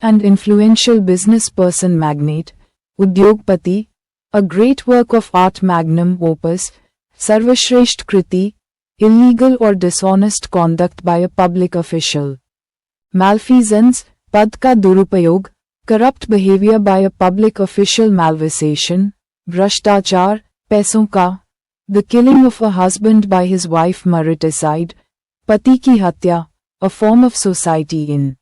and influential business person magnate, Udyogpati, a great work of art magnum opus, Sarvashresht Kriti, illegal or dishonest conduct by a public official. Malfeasance, pad ka durupayog, corrupt behavior by a public official, malversation, भ्रष्टाचार, पैसों का, the killing of a husband by his wife, mariticide, pati ki hatya, a form of society in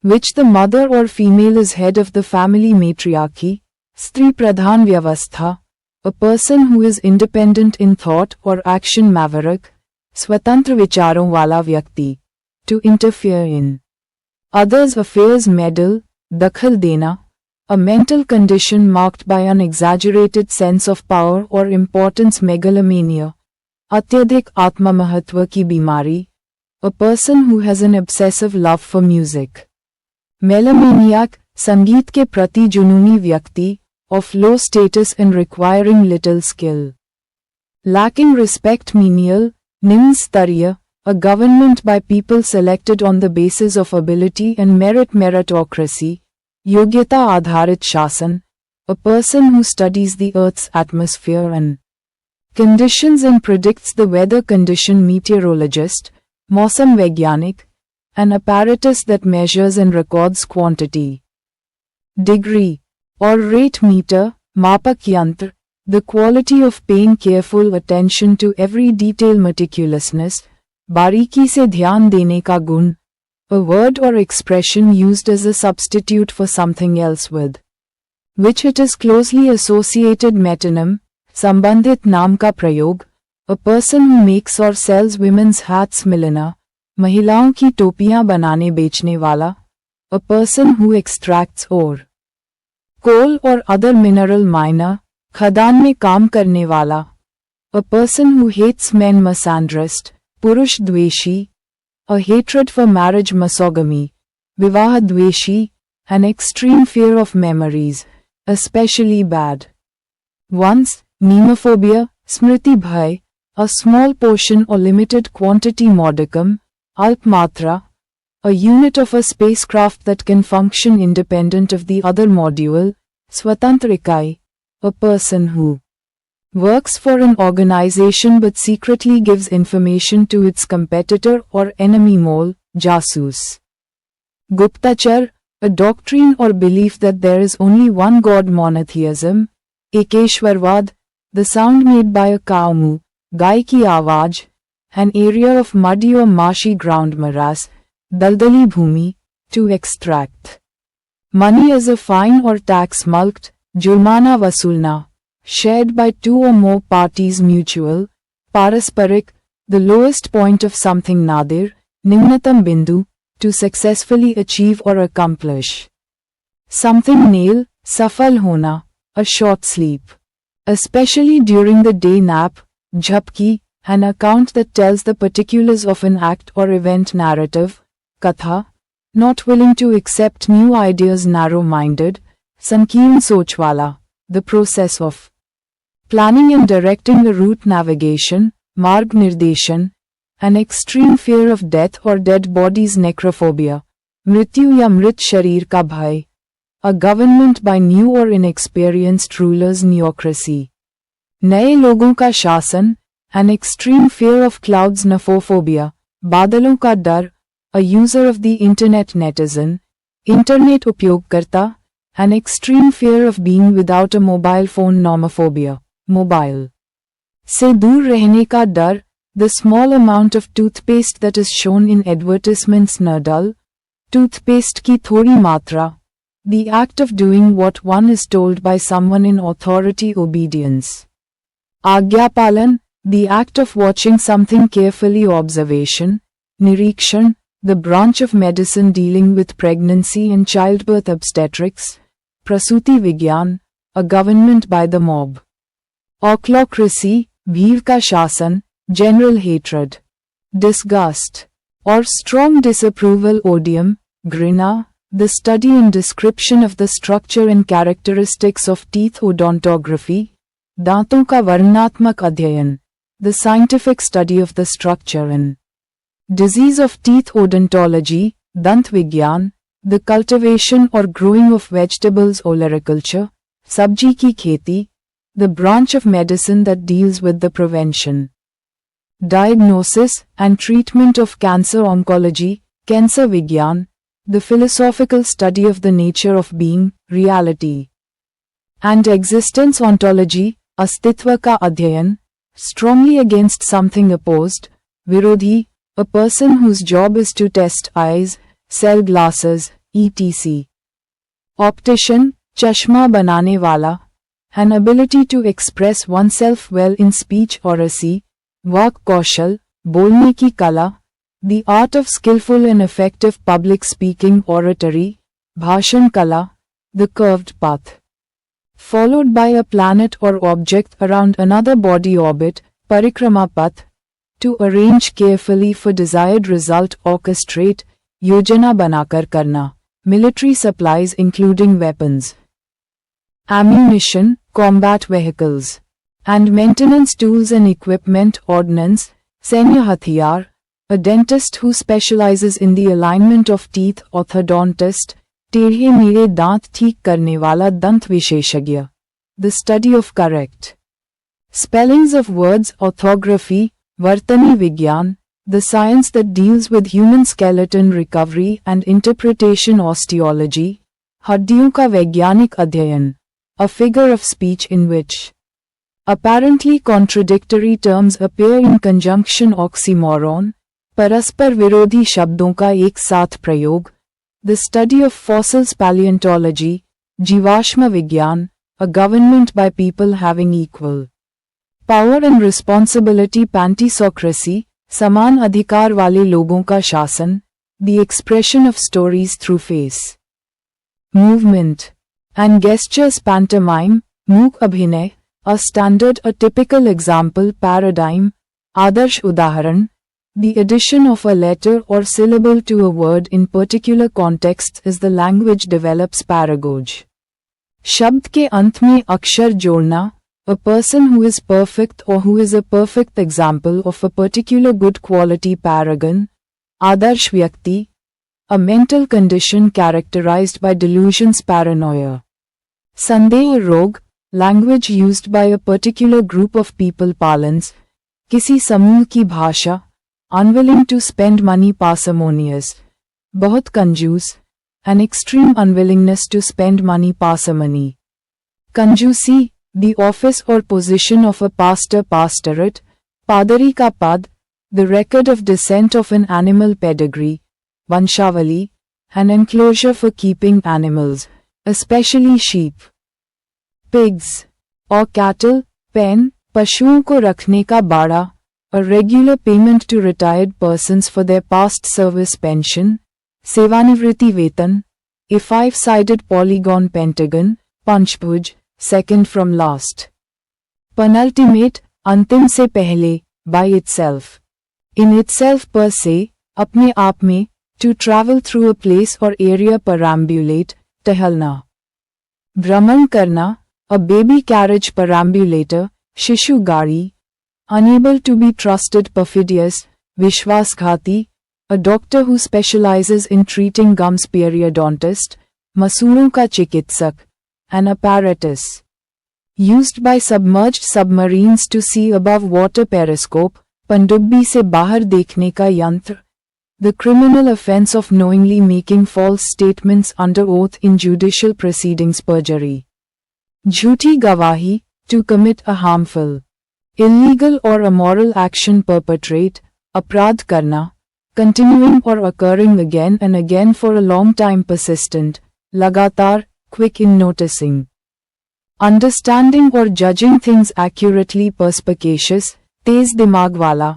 which the mother or female is head of the family, matriarchy, stri pradhan vyavastha, a person who is independent in thought or action, maverick, swatantra vicharon wala vyakti, to interfere in others' affairs, meddle, dakhal dena, a mental condition marked by an exaggerated sense of power or importance, megalomania, atyadhik atma mahatva ki bimari, a person who has an obsessive love for music. Melomaniac, संगीत के प्रति जुनूनी व्यक्ति, of low status and requiring little skill. Lacking respect, menial, निम्न स्तरीय, a government by people selected on the basis of ability and merit, meritocracy, योग्यता आधारित शासन, a person who studies the earth's atmosphere and conditions and predicts the weather condition, meteorologist, मौसम वैज्ञानिक, an apparatus that measures and records quantity. Degree or rate, meter, मापक यंत्र, the quality of paying careful attention to every detail, meticulousness, बारीकी से ध्यान देने का गुण, a word or expression used as a substitute for something else with which it is closely associated, metonym, संबंधित नाम का प्रयोग, a person who makes or sells women's hats, milliner, महिलाओं की टोपियां बनाने बेचने वाला, a person who extracts ore, coal or other mineral miner, खदान में काम करने वाला, a person who hates men, misandrist, पुरुष द्वेषी, a hatred for marriage, misogamy, विवाह द्वेषी, an extreme fear of memories, especially bad ones, nemophobia, smriti bhai, a small portion or limited quantity, modicum, alpmatra, a unit of a spacecraft that can function independent of the other module, swatantra ikai, a person who works for an organization but secretly gives information to its competitor or enemy, mole, jasus. Guptachar, a doctrine or belief that there is only one God, monotheism, Ekeshwarvad, the sound made by a cow moo, गाय की आवाज, an area of muddy or marshy ground, morass, daldali bhumi, to extract money as a fine or tax, mulct, jurmana vasulna, shared by two or more parties, mutual, parasparik, the lowest point of something, nadir, nimnatam bindu, to successfully achieve or accomplish something, nail, safal hona, a short sleep, especially during the day, nap, jhapki, an account that tells the particulars of an act or event, narrative, katha, not willing to accept new ideas, narrow-minded, sankeern sochwala, the process of planning and directing a route, navigation, marg nirdeshan, an extreme fear of death or dead bodies, necrophobia, mrityu ya mrit sharir ka bhai, a government by new or inexperienced rulers, neocracy, नए लोगों का शासन, an extreme fear of clouds, nephophobia, बादलों का डर, a user of the internet, netizen, internet उपयोगकर्ता, an extreme fear of being without a mobile phone, nomophobia, mobile से दूर रहने का डर, the small amount of toothpaste that is shown in advertisements, nerdal, toothpaste की थोड़ी मात्रा, the act of doing what one is told by someone in authority, obedience. Agyapalan, the act of watching something carefully, observation, nirikshan, the branch of medicine dealing with pregnancy and childbirth, obstetrics, prasuti vigyan, a government by the mob. Ochlocracy, bhir ka shasan, general hatred, disgust, or strong disapproval, odium, grina, the study and description of the structure and characteristics of teeth, odontography, दांतों का वर्णनात्मक अध्ययन, the scientific study of the structure and disease of teeth, odontology, दंत विज्ञान, the cultivation or growing of vegetables, olericulture, sabji ki kheti, the branch of medicine that deals with the prevention, diagnosis and treatment of cancer, oncology, cancer vigyan, the philosophical study of the nature of being, reality, and existence, ontology, astitva ka adhyayan, strongly against something opposed, virodhi, a person whose job is to test eyes, sell glasses, etc. Optician, chashma banane wala, an ability to express oneself well in speech or oracy, vak kaushal, bolne ki kala, the art of skillful and effective public speaking, oratory, bhashan kala, the curved path, followed by a planet or object around another body orbit, parikrama path, to arrange carefully for desired result, orchestrate, yojana banakar karna, military supplies including weapons, ammunition, combat vehicles, and maintenance tools and equipment, ordnance, senya hathiyar, a dentist who specializes in the alignment of teeth, orthodontist, टेढ़े मेढ़े दांत ठीक करने वाला दंत विशेषज्ञ, the study of correct spellings of words, orthography, vartani vigyan, the science that deals with human skeleton recovery and interpretation, osteology, हड्डियों का वैज्ञानिक अध्ययन, a figure of speech in which apparently contradictory terms appear in conjunction, oxymoron, परस्पर विरोधी शब्दों का एक साथ प्रयोग, the study of fossils, paleontology, जीवाश्म विज्ञान, a government by people having equal power and responsibility, pantisocracy, समान अधिकार वाले लोगों का शासन, the expression of stories through face, movement, and gestures, pantomime, मूक अभिनय, a standard, a typical example, paradigm, आदर्श उदाहरण, the addition of a letter or syllable to a word in particular contexts as the language develops, pedagogy, शब्द के अंत में अक्षर जोड़ना, a person who is perfect or who is a perfect example of a particular good quality, paragon, आदर्श व्यक्ति, a mental condition characterized by delusions, paranoia, संदेह रोग, language used by a particular group of people, parlance, किसी समूह की भाषा, unwilling to spend money, parsimonious, बहुत कंजूस, an extreme unwillingness to spend money, parsimony, कंजूसी, the office or position of a pastor, pastorate, padari ka pad, the record of descent of an animal pedigree, vanshavali, an enclosure for keeping animals, especially sheep, pigs, or cattle, pen, पशुओं को रखने का बाड़ा, a regular payment to retired persons for their past service, pension, सेवानिवृत्ति वेतन, a five-sided polygon, pentagon, पंचभुज, second from last, penultimate, अंतिम से पहले, by itself, in itself, per se, अपने आप में, to travel through a place or area, perambulate, टहलना, भ्रमण करना, a baby carriage, perambulator, शिशु गाड़ी, unable to be trusted, perfidious, विश्वासघाती, a doctor who specializes in treating gums, periodontist, मसूड़ों का चिकित्सक, an apparatus used by submerged submarines to see above water, periscope, पनडुब्बी से बाहर देखने का यंत्र, the criminal offense of knowingly making false statements under oath in judicial proceedings, perjury, झूठी गवाही, to commit a harmful, illegal or immoral action, perpetrate, अपराध करना, continuing or occurring again and again for a long time, persistent, लगातार, quick in noticing, understanding or judging things accurately, perspicacious, तेज दिमाग वाला,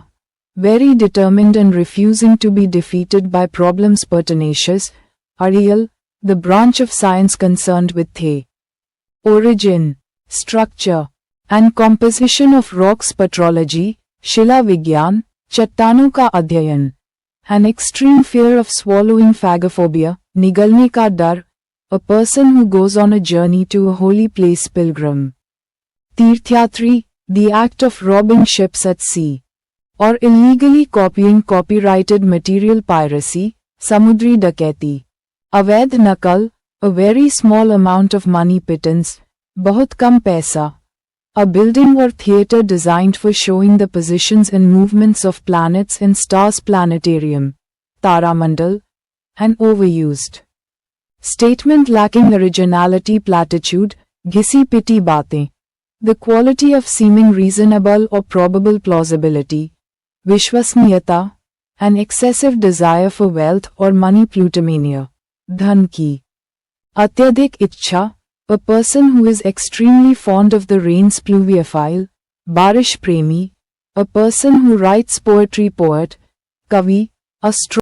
very determined and refusing to be defeated by problems, pertinacious, aerial, the branch of science concerned with the origin, structure, and composition of rocks, petrology, शिला विज्ञान, चट्टानों का अध्ययन, an extreme fear of swallowing, phagophobia, निगलने का डर, a person who goes on a journey to a holy place, pilgrim, तीर्थयात्री, the act of robbing ships at sea, or illegally copying copyrighted material, piracy, samudri डकैती, अवैध नकल, a very small amount of money pittance, बहुत कम पैसा. A building or theater designed for showing the positions and movements of planets in stars planetarium, Taramandal, and overused. Statement lacking originality platitude, घिसी-पिटी बातें. The quality of seeming reasonable or probable plausibility, विश्वसनीयता, an excessive desire for wealth or money plutomania, धन की. अत्यधिक इच्छा, a person who is extremely fond of the rains pluviophile, बारिश प्रेमी, a person who writes poetry poet, कवि, a